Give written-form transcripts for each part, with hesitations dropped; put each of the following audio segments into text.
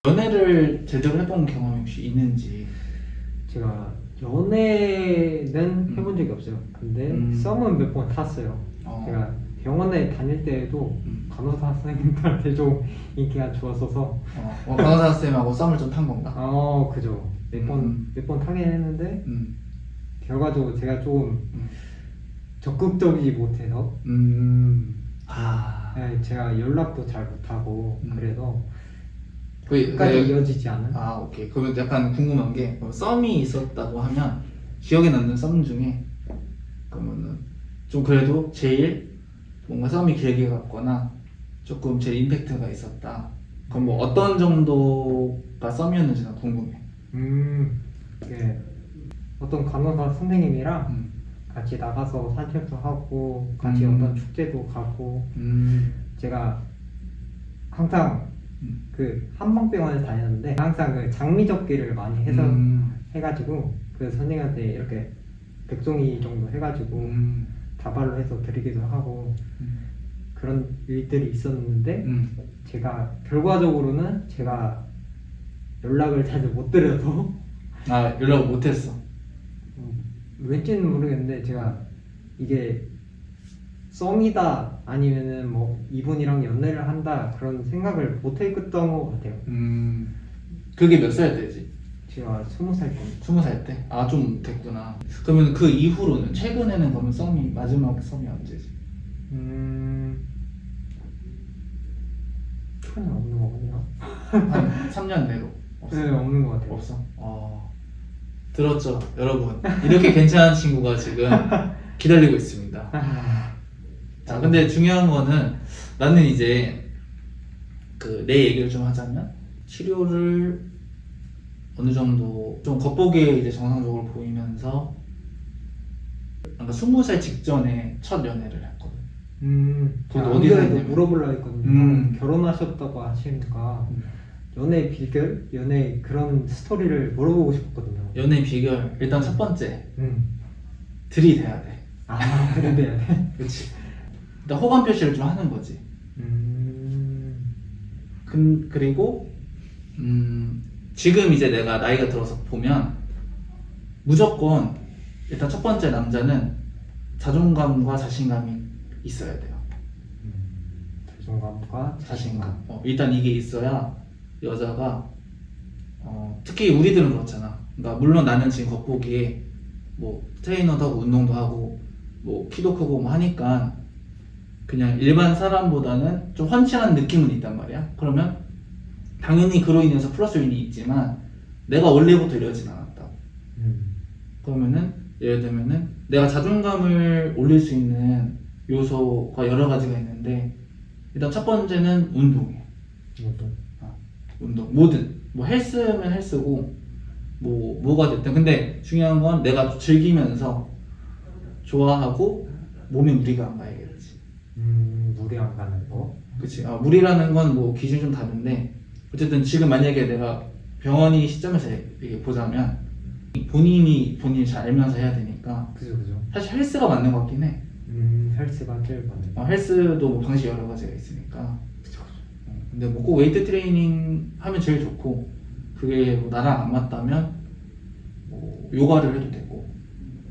연애를 제대로 해본 경험이 혹시 있는지. 제가 연애는 해본 적이 없어요. 근데 썸은 몇 번 탔어요. 제가 병원에 다닐 때에도 간호사 선생님들한테 좀 인기가 좋았어서 간호사 쌤하고 썸을 좀 탄 건가? 그죠. 몇 번 타긴 했는데 결과적으로 제가 좀 적극적이지 못해서 네, 제가 연락도 잘 못하고 그래서 끝까지 이어지지 않은. 오케이. 그러면 약간 궁금한 게 썸이 있었다고 하면 기억에 남는 썸 중에 그러면은 좀 그래도 제일 뭔가 썸이 길게 갔거나 조금 제일 임팩트가 있었다. 그럼 뭐 어떤 정도가 썸이었는지 나 궁금해. 예. 어떤 간호사 선생님이랑 같이 나가서 산책도 하고 같이 어떤 축제도 가고 제가 항상 그 한방병원에 다녔는데 항상 그 장미접기를 많이 해서 해가지고 그 선생님한테 이렇게 100송이 정도 해가지고 다발로 해서 드리기도 하고 그런 일들이 있었는데 제가 결과적으로는 제가 연락을 잘 못 드려서 연락을 못했어. 왠지는 모르겠는데 제가 이게 썸이다 아니면은 뭐 이분이랑 연애를 한다 그런 생각을 못 했던 것 같아요. 그게 몇 살 때지? 제가 20살 때. 20살 때? 좀 됐구나. 그러면 그 이후로는 최근에는 그러면 썸이 마지막 썸이 언제지? 최근에 없는 것 같네요. 한 3년 내로 없어? 네, 없는 것 같아요. 없어? 들었죠 여러분, 이렇게 괜찮은 친구가 지금 기다리고 있습니다. 자, 근데 중요한 거는 나는 이제 그 내 얘기를 좀 하자면 치료를 어느 정도 좀 겉보기에 이제 정상적으로 보이면서 뭔가 20살 직전에 첫 연애를 했거든. 제가 어디서 어디서 했냐면 물어보려고 했거든요. 결혼하셨다고 하시니까 연애 비결, 연애 그런 스토리를 물어보고 싶었거든요. 연애 비결 일단 첫 번째 음. 들이대야 돼. 그래야 돼. 그렇지. 일단 호감 표시를 좀 하는 거지. 그리고 지금 이제 내가 나이가 들어서 보면 무조건 일단 첫 번째 남자는 자존감과 자신감이 있어야 돼요. 자존감과 자신감. 일단 이게 있어야 여자가 특히 우리들은 그렇잖아. 그러니까 물론 나는 지금 겉보기에 뭐 트레이너도 하고 운동도 하고 뭐 키도 크고 뭐 하니까 그냥 일반 사람보다는 좀 훤칠한 느낌은 있단 말이야. 그러면 당연히 그로 인해서 플러스 요인이 있지만 내가 원래부터 이러진 않았다고. 그러면은 예를 들면은 내가 자존감을 올릴 수 있는 요소가 여러 가지가 있는데 일단 첫 번째는 운동이에요. 운동. 뭐든 뭐 헬스면 헬스고 뭐가 됐든 근데 중요한 건 내가 즐기면서 좋아하고 몸에 무리가 안 가야겠지. 무리 안 가는 거? 그치. 무리라는 건 뭐 기준이 좀 다른데 어쨌든 지금 만약에 내가 병원이 시점에서 이렇게 보자면 본인이 잘 알면서 해야 되니까 그죠. 사실 헬스가 맞는 것 같긴 해. 헬스가 제일 맞네. 헬스도 뭐 방식 여러 가지가 있으니까. 근데 뭐 꼭 웨이트 트레이닝 하면 제일 좋고 그게 뭐 나랑 안 맞다면 뭐 요가를 해도 되고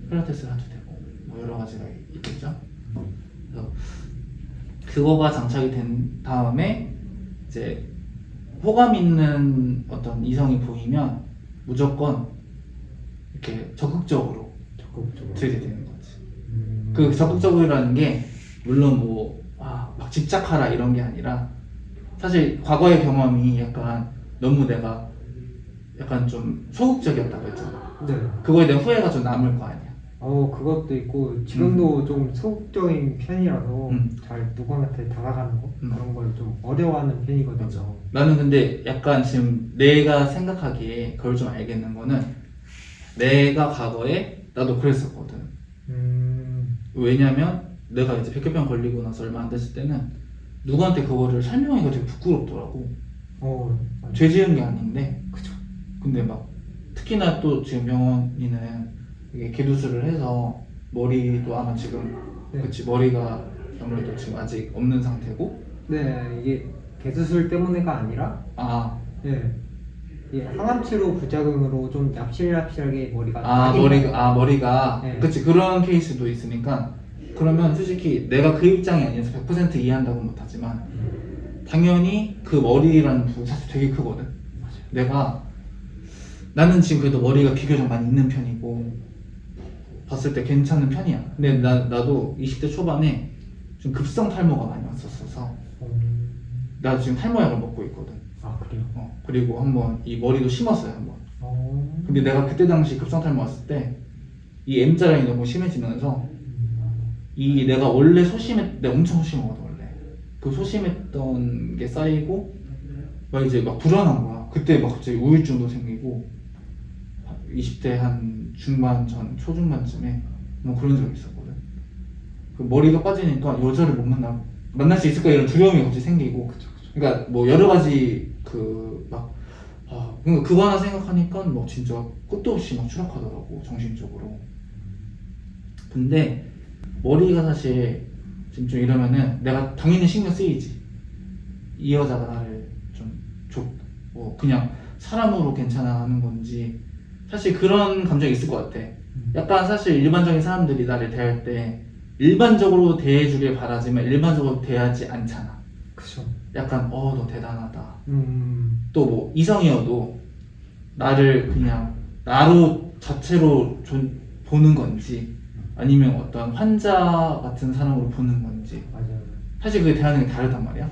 필라테스를 해도 되고 뭐 여러 가지가 있겠죠. 그래서 그거가 장착이 된 다음에 이제 호감 있는 어떤 이성이 보이면 무조건 이렇게 적극적으로 들이대는 거지. 그 적극적이라는 게 물론 뭐 막 집착하라 이런 게 아니라 사실 과거의 경험이 약간 너무 내가 약간 좀 소극적이었다고 했잖아. 네. 그거에 대한 후회가 좀 남을 거 아니야. 그것도 있고 지금도 좀 소극적인 편이라서 잘 누구한테 다가가는 거 그런 걸 좀 어려워하는 편이거든요. 맞아. 나는 근데 약간 지금 내가 생각하기에 그걸 좀 알겠는 거는 내가 과거에 나도 그랬었거든. 왜냐면 내가 이제 백혈병 걸리고 나서 얼마 안 됐을 때는 누구한테 그거를 설명하기가 되게 부끄럽더라고. 죄 지은 게 아닌데. 그죠. 근데 막 특히나 또 지금 병원이는 이게 개두술을 해서 머리도 아마 지금 그치 머리가 아무래도 지금 아직 없는 상태고. 네, 이게 개수술 때문에가 아니라 예. 이 항암 치료 부작용으로 좀 납실납실하게 머리가 아 빠진 머리가 머리가 네. 그치 그런 케이스도 있으니까 그러면 솔직히 내가 그 입장이 아니어서 100% 이해한다고 못하지만 당연히 그 머리라는 부분 사실 되게 크거든. 나는 지금 그래도 머리가 비교적 많이 있는 편이고 봤을 때 괜찮은 편이야. 근데 나도 20대 초반에 좀 급성 탈모가 많이 왔었어서 나 지금 탈모약을 먹고 있거든. 아 그래요? 그리고 한번 이 머리도 심었어요 한번. 근데 내가 그때 당시 급성 탈모 왔을 때 이 M자랑이 너무 심해지면서 이 내가 원래 내가 엄청 소심하거든 원래. 그 소심했던 게 쌓이고 막 이제 막 불안한 거야. 그때 막 갑자기 우울증도 생기고 20대 한 중반 초중반쯤에 뭐 그런 적이 있었거든. 그 머리가 빠지니까 여자를 못 만날 수 있을까 이런 두려움이 갑자기 생기고. 그러니까 뭐 여러 가지 그러니까 그거 하나 생각하니까 뭐 진짜 끝도 없이 막 추락하더라고 정신적으로. 근데 머리가 사실 지금 좀 이러면은 내가 당연히 신경 쓰이지. 이 여자가 나를 뭐 그냥 사람으로 괜찮아 하는 건지 사실 그런 감정이 있을 것 같아. 약간 사실 일반적인 사람들이 나를 대할 때 일반적으로 대해주길 바라지만 일반적으로 대하지 않잖아. 그쵸. 약간 너 대단하다. 또 뭐 이성이어도 나를 그냥 나로 자체로 보는 건지 아니면 어떤 환자 같은 사람으로 보는 건지 맞아요. 사실 그게 대하는 게 다르단 말이야.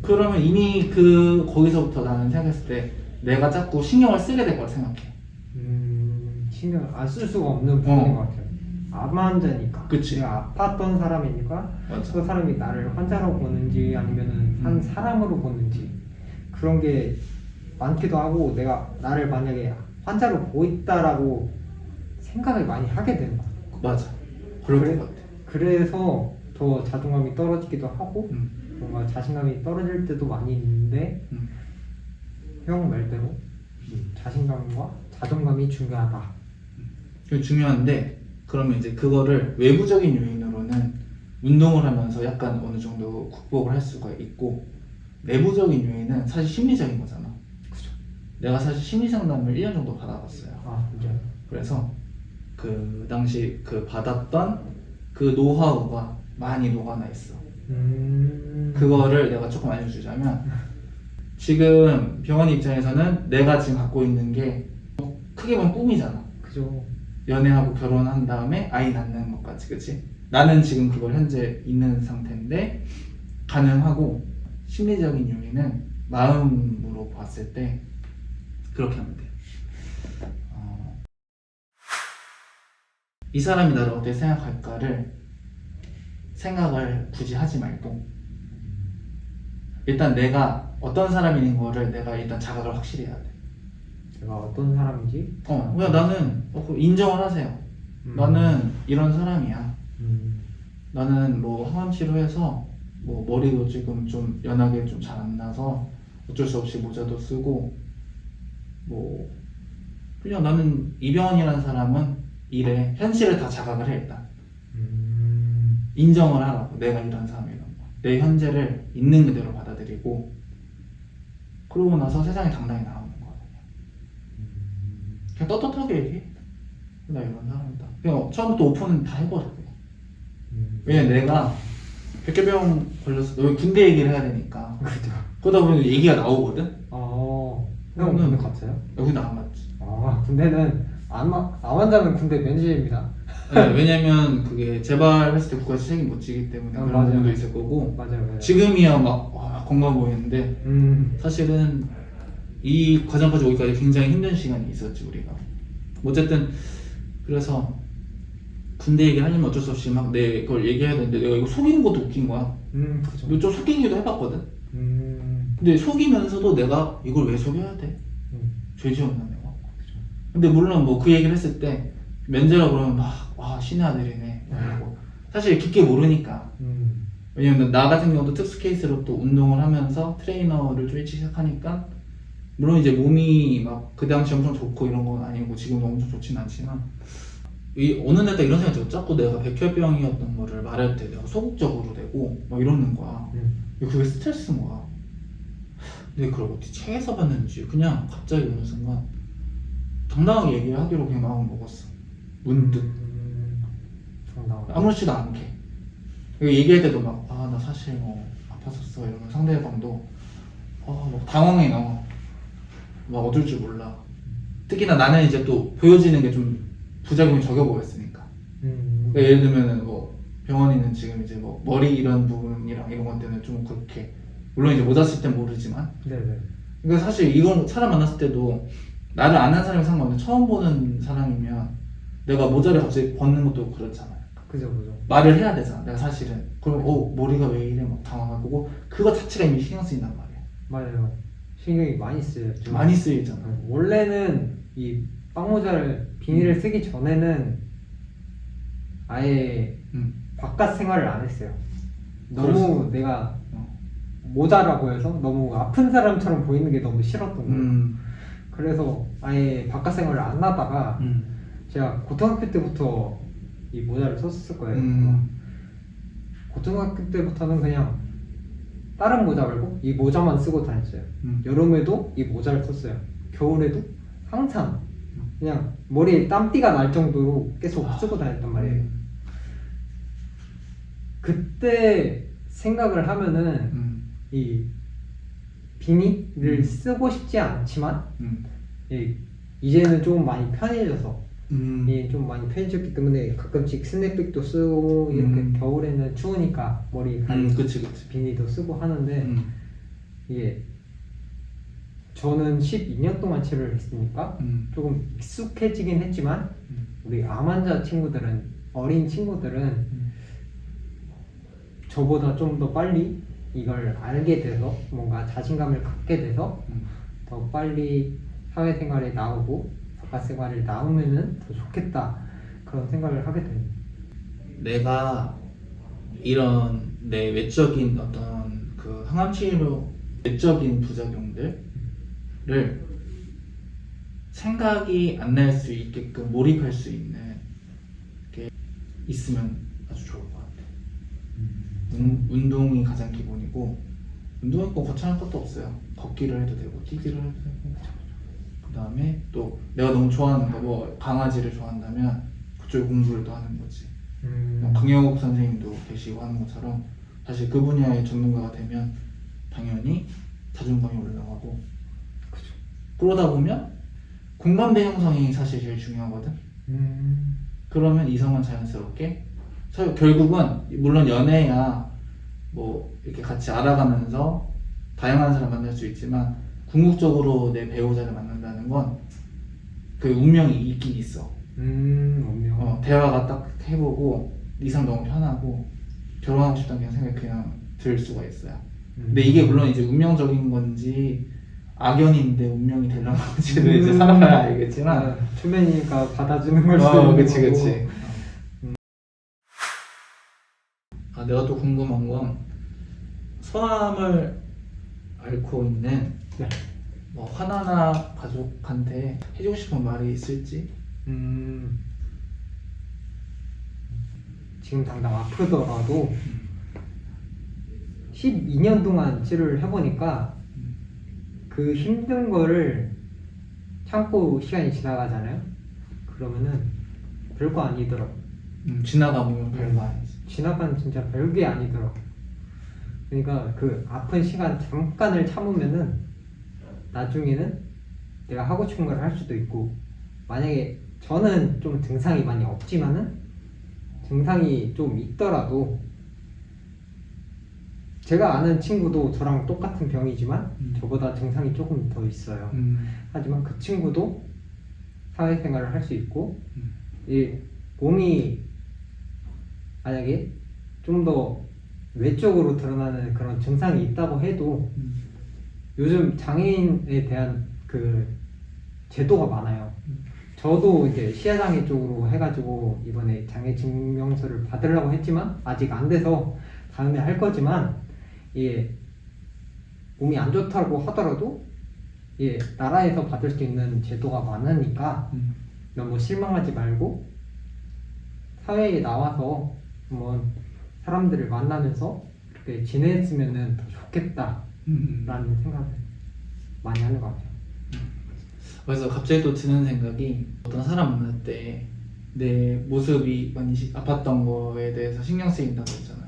그러면 이미 거기서부터 나는 생각했을 때 내가 자꾸 신경을 쓰게 될 거라 생각해. 신경 안 쓸 수가 없는 부분인 것 같아요. 암 환자니까. 그치. 내가 아팠던 사람이니까 맞아. 그 사람이 나를 환자로 보는지 아니면은 한 사람으로 보는지 그런 게 많기도 하고 내가 나를 만약에 환자로 보있다라고 생각을 많이 하게 되는 거야. 맞아. 그럴 것 같아. 그래서 더 자존감이 떨어지기도 하고 뭔가 자신감이 떨어질 때도 많이 있는데 형 말대로 자신감과 자존감이 중요하다. 그게 중요한데 그러면 이제 그거를 외부적인 요인으로는 운동을 하면서 약간 어느 정도 극복을 할 수가 있고 내부적인 요인은 사실 심리적인 거잖아. 그죠. 내가 사실 심리 상담을 1년 정도 받아봤어요. 아 진짜요? 그래서 그 당시 받았던 그 노하우가 많이 녹아나 있어. 그거를 내가 조금 알려주자면 지금 병원의 입장에서는 내가 지금 갖고 있는 게 크게 보면 꿈이잖아. 그죠. 연애하고 결혼한 다음에 아이 낳는 것까지, 그치? 나는 지금 그걸 현재 있는 상태인데 가능하고 심리적인 요인은 마음으로 봤을 때 그렇게 하면 돼. 이 사람이 나를 어떻게 생각할까를 생각을 굳이 하지 말고 일단 내가 어떤 사람인 거를 내가 일단 자각을 확실히 해야 돼. 제가 어떤 사람인지? 그냥 나는 인정을 하세요. 나는 이런 사람이야. 나는 뭐 항암 치료해서 뭐 머리도 지금 좀 연하게 좀 잘 안 나서 어쩔 수 없이 모자도 쓰고 뭐 그냥 나는 이병헌이라는 사람은 이래. 현실을 다 자각을 해 일단. 인정을 하라고. 내가 이런 사람이라는 거. 내 현재를 있는 그대로 받아들이고 그러고 나서 세상에 당당히 나오는 거야. 그냥 떳떳하게 얘기해. 나 이런 사람이다. 그냥 처음부터 오픈은 다 해버려. 왜냐면 내가 백혈병 걸렸어. 너 군대 얘기를 해야 되니까. 그죠. 그러다 보면 얘기가 나오거든. 형 군대 갔어요? 여기는 안 맞지. 군대는 암 환자는 군대 면제입니다. 네, 왜냐면 그게 재발했을 때 국가에서 책임 못 지기 때문에 그런 맞아요. 부분도 있을 거고. 맞아요. 지금이야 막 건강 보이는데 사실은 이 과정까지 오기까지 굉장히 힘든 시간이 있었지 우리가. 어쨌든 그래서 군대 얘기하려면 어쩔 수 없이 막 내 그걸 얘기해야 되는데 내가 이거 속이는 것도 웃긴 거야. 그죠. 이거 좀 속이기도 해봤거든. 근데 속이면서도 내가 이걸 왜 속여야 돼? 죄 지었나 내가. 근데 물론 뭐 그 얘기를 했을 때 면제라 그러면 막 신의 아들이네 이러고 사실 깊게 모르니까. 왜냐면 나 같은 경우도 특수 케이스로 또 운동을 하면서 트레이너를 좀 일찍 시작하니까 물론 이제 몸이 막 그 당시 엄청 좋고 이런 건 아니고 지금도 엄청 좋진 않지만 어느 날 딱 이런 생각이 들어. 자꾸 내가 백혈병이었던 거를 말할 때 내가 소극적으로 되고 막 이러는 거야. 그게 스트레스인 거야. 근데 그걸 어떻게 책에서 봤는지 그냥 갑자기 어느 순간 당당하게 얘기를 하기로 그냥 마음을 먹었어. 문득. 정답. 아무렇지도 않게. 얘기할 때도 막, 아, 나 사실 뭐 아팠었어. 이러면 상대방도, 막 당황해, 막 어쩔 줄 몰라. 특히나 나는 이제 또 보여지는 게 좀 부작용이 적어 보였으니까. 그러니까 예를 들면은 뭐 병원이는 지금 이제 뭐 머리 이런 부분이랑 이런 것 때문에 좀 그렇게, 물론 이제 모자 쓸 땐 모르지만. 네네. 그러니까 사실 이건 사람 만났을 때도 나를 아는 사람이 상관없는데 처음 보는 사람이면 내가 모자를 갑자기 벗는 것도 그렇잖아요. 그죠. 말을 해야 되잖아, 내가 사실은. 그럼 머리가 왜 이래 막 당황하고 그거 자체가 이미 신경 쓰인단 말이야. 맞아요. 신경이 많이 쓰여요. 좀. 많이 쓰이잖아. 원래는 이 빵모자를 비닐을 쓰기 전에는 아예 바깥 생활을 안 했어요. 너무 그랬어. 내가 어. 모자라고 해서 너무 아픈 사람처럼 보이는 게 너무 싫었던 거예요. 음. 그래서 아예 바깥 생활을 안 하다가 제가 고등학교 때부터 이 모자를 썼을 거예요. 고등학교 때부터는 그냥 다른 모자 말고 이 모자만 쓰고 다녔어요. 여름에도 이 모자를 썼어요. 겨울에도 항상 그냥 머리에 땀띠가 날 정도로 계속 쓰고 다녔단 말이에요. 그때 생각을 하면은 이 비니를 쓰고 싶지 않지만 이제는 좀 많이 편해져서 좀 많이 편해졌기 때문에 가끔씩 스냅백도 쓰고 이렇게 겨울에는 추우니까 머리 가리고 그치. 비니도 쓰고 하는데 이게 저는 12년 동안 치료를 했으니까 조금 익숙해지긴 했지만 우리 암 환자 친구들은, 어린 친구들은 저보다 좀 더 빨리 이걸 알게 돼서 뭔가 자신감을 갖게 돼서 더 빨리 사회생활에 나오고 바깥생활에 나오면은 더 좋겠다, 그런 생각을 하게 됩니다. 내가 이런 내 외적인 어떤 그 항암치료 외적인 부작용들을 생각이 안 날 수 있게끔 몰입할 수 있는 게 있으면 아주 좋을 것 같아. 운동이 가장 기본이고, 운동은 꼭 거창할 것도 없어요. 걷기를 해도 되고 뛰기를 해도 되고, 그 다음에 또 내가 너무 좋아하는 거, 뭐 강아지를 좋아한다면 그쪽 공부를 또 하는 거지. 강영욱 선생님도 계시고 하는 것처럼 사실 그 분야의 전문가가 되면 당연히 자존감이 올라가고, 그러다 보면 공감대 형성이 사실 제일 중요하거든. 그러면 이성은 자연스럽게, 결국은 물론 연애야 뭐 이렇게 같이 알아가면서 다양한 사람 만날 수 있지만 궁극적으로 내 배우자를 만난다는 건 그 운명이 있긴 있어. 운명. 대화가 딱 해보고 이성 너무 편하고 결혼하고 싶다는 생각이 그냥 들 수가 있어요. 근데 이게 물론 이제 운명적인 건지 악연인데 운명이 되려는 건지는 이제 살아봐야 알겠지만, 초면이니까 받아주는 걸 수도 있는 그치. 거고. 내가 또 궁금한 건 성함을 앓고 있는 뭐 하나나 가족한테 해주고 싶은 말이 있을지? 지금 당장 아프더라도 12년 동안 치료를 해보니까 그 힘든 거를 참고 시간이 지나가잖아요. 그러면은 별거 아니더라고. 지나가보면 별거 아니지. 지나간 진짜 별게 아니더라고. 그러니까 그 아픈 시간 잠깐을 참으면은 나중에는 내가 하고 싶은 걸 할 수도 있고, 만약에 저는 좀 증상이 많이 없지만은 증상이 좀 있더라도, 제가 아는 친구도 저랑 똑같은 병이지만 저보다 증상이 조금 더 있어요. 하지만 그 친구도 사회생활을 할 수 있고, 이 몸이 만약에 좀 더 외적으로 드러나는 그런 증상이 있다고 해도 요즘 장애인에 대한 그 제도가 많아요. 저도 이제 시야장애 쪽으로 해가지고 이번에 장애 증명서를 받으려고 했지만 아직 안 돼서 다음에 할 거지만, 몸이 안 좋다고 하더라도 나라에서 받을 수 있는 제도가 많으니까 너무 실망하지 말고 사회에 나와서 한번 사람들을 만나면서 그렇게 지냈으면 더 좋겠다라는 생각을. 많이 하는 것 같아요. 그래서 갑자기 또 드는 생각이 어떤 사람 만날 때 내 모습이 많이 아팠던 거에 대해서 신경 쓰인다고 했잖아요.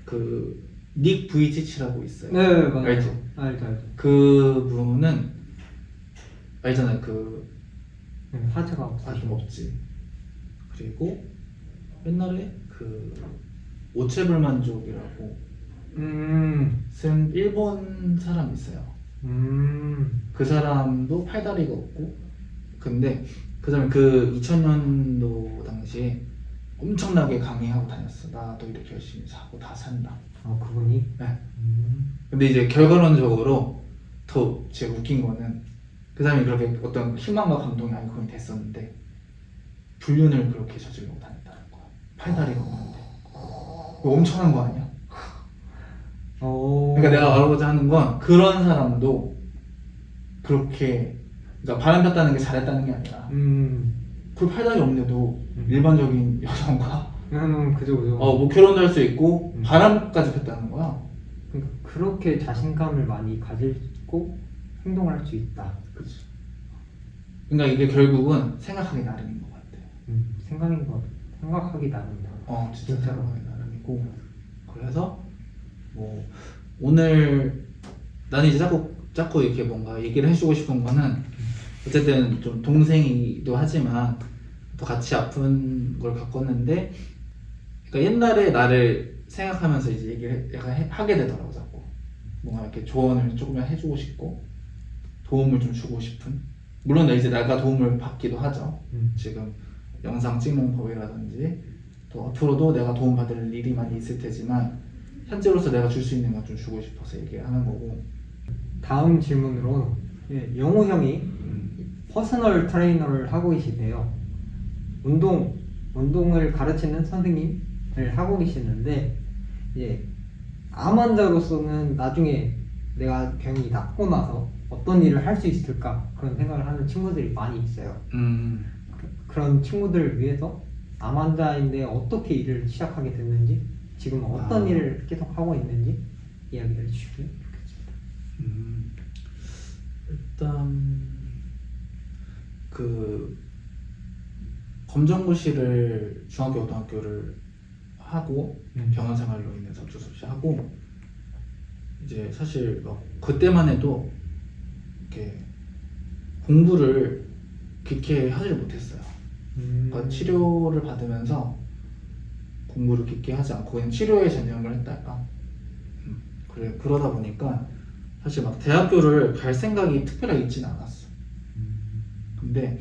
그 닉 부이치치라고 있어요. 네, 맞아요. 알죠? 알죠. 그 분은 알잖아요. 그 화제가 아직 없으시고. 없지. 그리고 옛날에 그 오체불만족이라고 쓴 일본 사람 있어요. 그 사람도 팔다리가 없고, 근데 그 사람이 그 2000년도 당시에 엄청나게 강의하고 다녔어. 나도 이렇게 열심히 사고 다 산다. 그분이? 네. 근데 이제 결과론적으로 더 제가 웃긴 거는 그 사람이 그렇게 어떤 희망과 감동의 아이콘이 됐었는데 불륜을 그렇게 저지르고 다녔다는 거야. 팔다리가 없는데. 이거 엄청난 거 아니야? 그러니까 내가 말하고자 하는 건 그런 사람도 그렇게, 그러니까 바람 폈다는 게 잘했다는 게 아니라 그 팔다리 없는데도 일반적인 여성과 그죠. 뭐 결혼도 할 수 있고 바람까지 폈다는 거야. 그러니까 그렇게 자신감을 많이 가지고 행동을 할 수 있다. 그치. 그러니까 이게 결국은 생각하기 나름인 것 같아. 생각하기 나름이다. 진짜 생각하기 나름이고. 그래서 뭐 오늘 나는 이제 자꾸 이렇게 뭔가 얘기를 해주고 싶은 거는 어쨌든 좀 동생이기도 하지만 또 같이 아픈 걸 겪었는데, 그러니까 옛날에 나를 생각하면서 이제 얘기를 약간 하게 되더라고. 자꾸 뭔가 이렇게 조언을 조금 해주고 싶고 도움을 좀 주고 싶은, 물론 이제 내가 도움을 받기도 하죠. 지금 영상 찍는 법이라든지 또 앞으로도 내가 도움받을 일이 많이 있을 테지만 현재로서 내가 줄 수 있는 건 좀 주고 싶어서 얘기를 하는 거고. 다음 질문으로 영우 형이 퍼스널 트레이너를 하고 계시대요. 운동을 가르치는 선생님을 하고 계시는데 암 환자로서는 나중에 내가 병이 낫고 나서 어떤 일을 할 수 있을까 그런 생각을 하는 친구들이 많이 있어요. 그런 친구들을 위해서 암 환자인데 어떻게 일을 시작하게 됐는지, 지금 어떤 일을 계속 하고 있는지 이야기를 해주시면 좋겠습니다. 일단 그 검정고시를 중학교 고등학교를 하고 병원 생활로 인해서 어쩔 수 없이 하고, 이제 사실 막 그때만 해도 이렇게 공부를 깊게 하지를 못했어요. 그러니까 치료를 받으면서 공부를 깊게 하지 않고 그냥 치료에 전념을 했달까. 그러다 보니까 사실 막 대학교를 갈 생각이 특별하게 있지는 않았어. 근데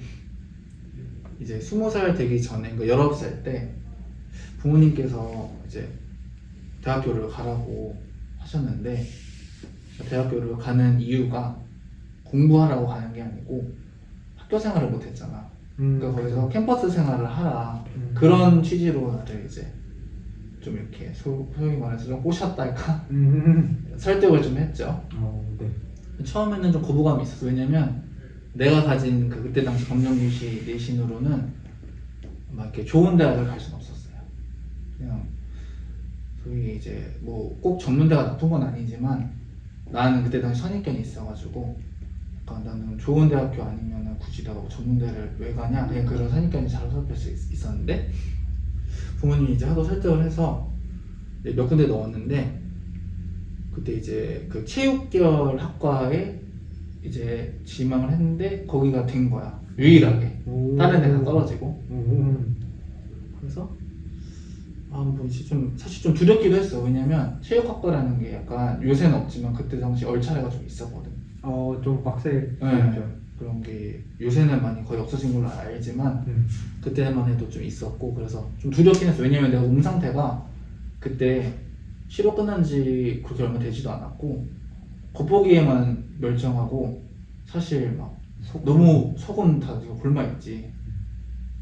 이제 20살 되기 전에, 그러니까 19살 때 부모님께서 이제 대학교를 가라고 하셨는데, 대학교를 가는 이유가 공부하라고 가는 게 아니고 학교 생활을 못 했잖아. 그러니까 거기서 캠퍼스 생활을 하라, 그런 취지로 나를 이제 좀 이렇게 소위 말해서 좀 꼬셨달까 설득을 좀 했죠. 네. 처음에는 좀 거부감이 있었어. 왜냐면 내가 가진 그때 당시 검정고시 내신으로는 막 이렇게 좋은 대학을 갈 수는 없었어요. 그냥 소위 이제 뭐 꼭 전문대가 나쁜 건 아니지만 나는 그때 당시 선입견이 있어가지고, 그러니까 나는 좋은 대학교 아니면 굳이 내가 전문대를 왜 가냐, 그냥 그런 선입견이 자로잡힐 수 있었는데, 부모님이 이제 하도 설득을 해서 몇 군데 넣었는데, 그때 이제 그 체육계열 학과에 이제 지망을 했는데 거기가 된 거야, 유일하게. 다른 데가 떨어지고. 그래서 뭐 이제 좀 사실 좀 두렵기도 했어. 왜냐면 체육학과라는 게 약간 요새는 없지만 그때 당시 얼차례가 좀 있었거든. 좀 빡세. 네, 그런 게 요새는 많이 거의 없어진 걸로 알지만 그때만 해도 좀 있었고, 그래서 좀 두렵긴 했어. 왜냐면 내가 몸 상태가 그때 치료 끝난 지 그렇게 얼마 되지도 않았고 겉보기에만 멀쩡하고 사실 막 너무 속은 다 골마있지.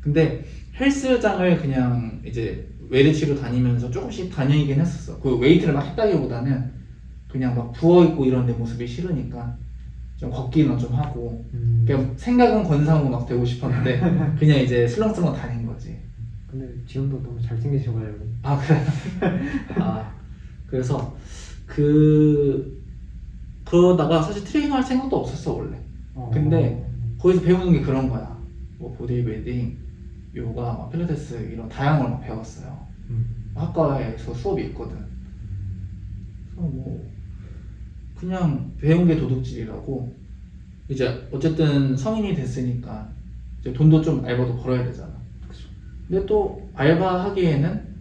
근데 헬스장을 그냥 이제 웨이트치로 다니면서 조금씩 다니긴 했었어. 그 웨이트를 막 했다기보다는 그냥 막 부어있고 이런 내 모습이 싫으니까 좀 걷기는 좀 하고, 그냥 생각은 건상으로 막 되고 싶었는데 그냥 이제 슬렁슬렁 다닌 거지. 근데 지금도 너무 잘생기셔가지고. 그래? 그래서 그 그러다가 사실 트레이너 할 생각도 없었어 원래. 근데 거기서 배우는 게 그런 거야. 뭐 보디빌딩, 요가, 막 필라테스 이런 다양한 걸 막 배웠어요. 학과에서 수업이 있거든. 그래서 뭐 그냥 배운 게 도둑질이라고. 이제 어쨌든 성인이 됐으니까 이제 돈도 좀 알바도 벌어야 되잖아. 근데 또 알바하기에는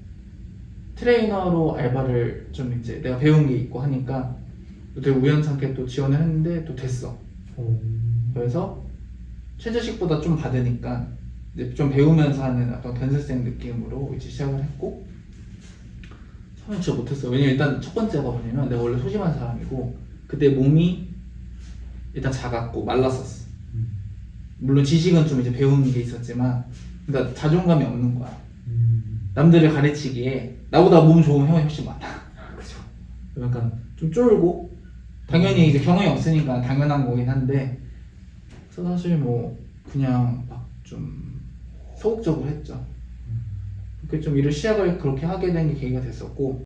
트레이너로 알바를 좀 이제 내가 배운 게 있고 하니까 되게 우연찮게 또 지원을 했는데 또 됐어. 그래서 최저식보다 좀 받으니까 이제 좀 배우면서 하는 어떤 견습생 느낌으로 이제 시작을 했고, 처음에 진짜 못했어요. 왜냐면 일단 첫 번째가 뭐냐면 내가 원래 소심한 사람이고 그때 몸이 일단 작았고 말랐었어. 물론 지식은 좀 이제 배우는 게 있었지만 그러니까 자존감이 없는 거야. 남들을 가르치기에 나보다 몸 좋은 형이 훨씬 많아. 그죠. 그러니까 좀 쫄고 당연히 이제 경험이 없으니까 당연한 거긴 한데, 그래서 사실 뭐 그냥 막 좀 소극적으로 했죠. 그렇게 좀 일을 시작을 그렇게 하게 된 게 계기가 됐었고,